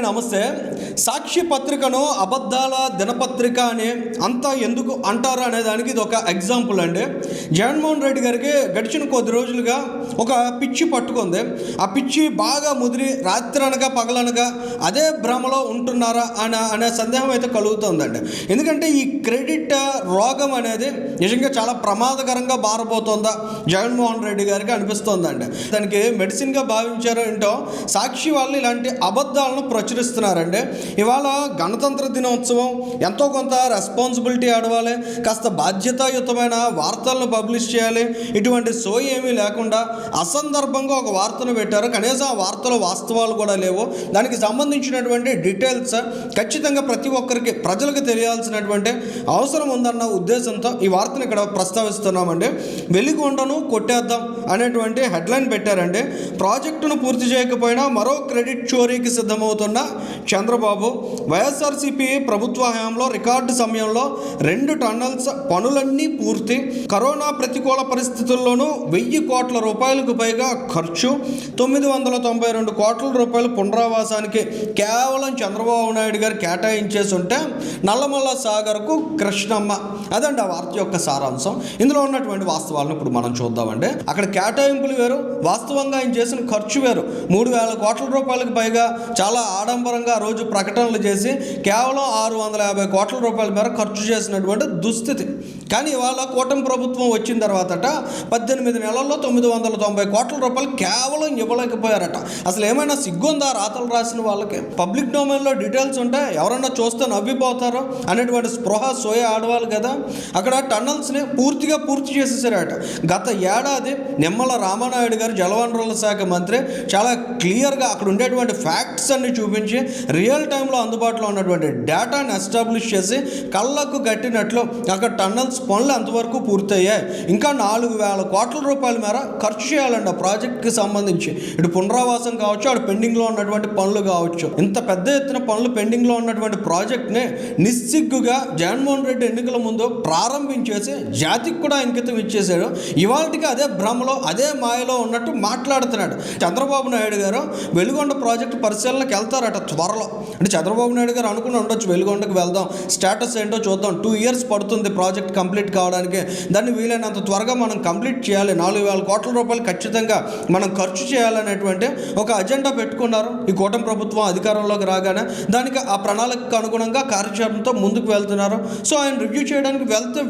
అందరికీ నమస్తే. సాక్షి పత్రికను అబద్ధాల దినపత్రిక అని అంతా ఎందుకు అంటారు అనే దానికి ఇది ఒక ఎగ్జాంపుల్ అండి. జగన్మోహన్ రెడ్డి గారికి గడిచిన కొద్ది రోజులుగా ఒక పిచ్చి పట్టుకుంది. ఆ పిచ్చి బాగా ముదిరి రాత్రి అనగా పగలనగా అదే భ్రమలో ఉంటున్నారా అనే సందేహం అయితే కలుగుతుందండి. ఎందుకంటే ఈ క్రెడిట్ రోగం అనేది నిజంగా చాలా ప్రమాదకరంగా మారబోతోందా జగన్మోహన్ రెడ్డి గారికి అనిపిస్తోందండి. దానికి మెడిసిన్గా భావించారో ఏంటో సాక్షి వాళ్ళు ఇలాంటి అబద్ధాలను ప్రచురిస్తున్నారండి. ఇవాళ గణతంత్ర దినోత్సవం, ఎంతో కొంత రెస్పాన్సిబిలిటీ ఆడవాలి, కాస్త బాధ్యతాయుతమైన వార్తలను పబ్లిష్ చేయాలి. ఇటువంటి సో ఏమీ లేకుండా అసందర్భంగా ఒక వార్తను పెట్టారు. కనీసం ఆ వార్తలో వాస్తవాలు కూడా లేవు. దానికి సంబంధించినటువంటి డీటెయిల్స్ ఖచ్చితంగా ప్రతి ఒక్కరికి ప్రజలకు తెలియాల్సినటువంటి అవసరం ఉందన్న ఉద్దేశంతో ఈ వార్తను ఇక్కడ ప్రస్తావిస్తున్నామండి. వెలిగొండను కొట్టేద్దాం అనేటువంటి హెడ్లైన్ పెట్టారండి. ప్రాజెక్టును పూర్తి చేయకపోయినా మరో క్రెడిట్ చోరీకి సిద్ధమవుతున్న చంద్రబాబు. వైఎస్ఆర్సీపీ ప్రభుత్వ హయాంలో రికార్డు సమయంలో 2 టన్నల్స్ పనులన్నీ పూర్తి. కరోనా ప్రతికూల పరిస్థితుల్లోనూ 1000 కోట్ల రూపాయలకు పైగా ఖర్చు. 992 కోట్ల రూపాయల పునరావాసానికి కేవలం చంద్రబాబు నాయుడు గారు కేటాయించేసి ఉంటే నల్లమల్ల సాగర్కు కృష్ణమ్మ. అదండి ఆ వార్త యొక్క సారాంశం. ఇందులో ఉన్నటువంటి వాస్తవాలను ఇప్పుడు మనం చూద్దామండి. అక్కడ కేటాయింపులు వేరు, వాస్తవంగా ఆయన చేసిన ఖర్చు వేరు. 3000 కోట్ల రూపాయలకు పైగా చాలా ఆడంబరంగా ఆ రోజు ప్రకటనలు చేసి కేవలం 650 కోట్ల రూపాయల మేర ఖర్చు చేసినటువంటి దుస్థితి. కానీ ఇవాళ కూటమి ప్రభుత్వం వచ్చిన తర్వాతట 18 నెలల్లో 990 కోట్ల రూపాయలు కేవలం ఇవ్వలేకపోయారట. అసలు ఏమైనా సిగ్గుందా రాతలు రాసిన వాళ్ళకి? పబ్లిక్ డొమైన్లో డీటెయిల్స్ ఉంటే ఎవరన్నా చూస్తే నవ్విపోతారో అనేటువంటి స్పృహ సోయ ఆడవాలి కదా. అక్కడ టన్నల్స్ని పూర్తి చేసేసారట. గత ఏడాది నిమ్మల రామానాయుడు గారు జలవనరుల శాఖ మంత్రి చాలా క్లియర్గా అక్కడ ఉండేటువంటి ఫ్యాక్ట్స్ అన్ని చూపించి రియల్ టైంలో అందుబాటులో ఉన్నటువంటి డేటాను ఎస్టాబ్లిష్ చేసి కళ్ళకు కట్టినట్లు అక్కడ టన్నల్స్ పనులు అంతవరకు పూర్తయ్యాయి. ఇంకా 4000 కోట్ల రూపాయల మేర ఖర్చు చేయాలండి ఆ ప్రాజెక్ట్కి సంబంధించి. ఇటు పునరావాసం కావచ్చు, అటు పెండింగ్లో ఉన్నటువంటి పనులు కావచ్చు. ఇంత పెద్ద ఎత్తున పనులు పెండింగ్లో ఉన్నటువంటి ప్రాజెక్ట్ని నిస్సిగ్గుగా జగన్మోహన్ రెడ్డి ఎన్నికల ముందు ప్రారంభించేసి జాతికి కూడా అంకితం ఇచ్చేశాడు. ఇవాళకి అదే భ్రమలో అదే మాయలో ఉన్నట్టు మాట్లాడుతున్నాడు. చంద్రబాబు నాయుడు గారు వెలిగొండ ప్రాజెక్టు పరిశీలనకి వెళ్తారట త్వరలో. అంటే చంద్రబాబు నాయుడు గారు అనుకుని ఉండొచ్చు వెలిగొండకు వెళ్దాం, స్టేటస్ ఏంటో చూద్దాం, 2 years పడుతుంది ప్రాజెక్ట్ కంప్లీట్ కావడానికి, దాన్ని వీలైనంత త్వరగా మనం కంప్లీట్ చేయాలి, 4000 కోట్ల రూపాయలు ఖచ్చితంగా మనం ఖర్చు చేయాలనేటువంటి ఒక అజెండా పెట్టుకున్నారు ఈ కూటమి ప్రభుత్వం అధికారంలోకి రాగానే. దానికి ఆ ప్రణాళికకు అనుగుణంగా కార్యాచరణతో ముందుకు వెళ్తున్నారు. సో ఆయన రివ్యూ చేయడానికి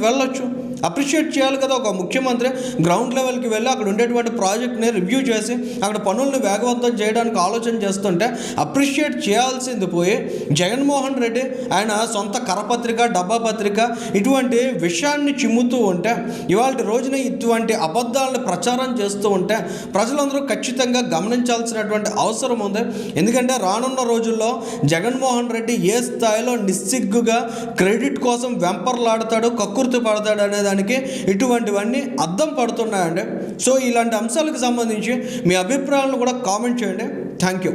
వెళ్ళొచ్చు, అప్రిషియేట్ చేయాలి కదా. ఒక ముఖ్యమంత్రి గ్రౌండ్ లెవెల్కి వెళ్ళి అక్కడ ఉండేటువంటి ప్రాజెక్ట్ని రివ్యూ చేసి అక్కడ పనులను వేగవంతం చేయడానికి ఆలోచన చేస్తుంటే అప్రిషియేట్ చేయాల్సింది పోయి జగన్మోహన్ రెడ్డి ఆయన సొంత కరపత్రిక, డబ్బా పత్రిక ఇటువంటి విషయాన్ని చిమ్ముతూ ఉంటే, ఇవాళ రోజున ఇటువంటి అబద్ధాలను ప్రచారం చేస్తూ ఉంటే ప్రజలందరూ ఖచ్చితంగా గమనించాల్సినటువంటి అవసరం ఉంది. ఎందుకంటే రానున్న రోజుల్లో జగన్మోహన్ రెడ్డి ఏ స్థాయిలో నిస్సిగ్గుగా క్రెడిట్ కోసం వెంపర్లాడతాడు, కక్కుర్తి పడతాడు అనే దానికి ఇటువంటివన్నీ అద్దం పడుతున్నాయండి. సో ఇలాంటి అంశాలకు సంబంధించి మీ అభిప్రాయాలను కూడా కామెంట్ చేయండి. Thank you.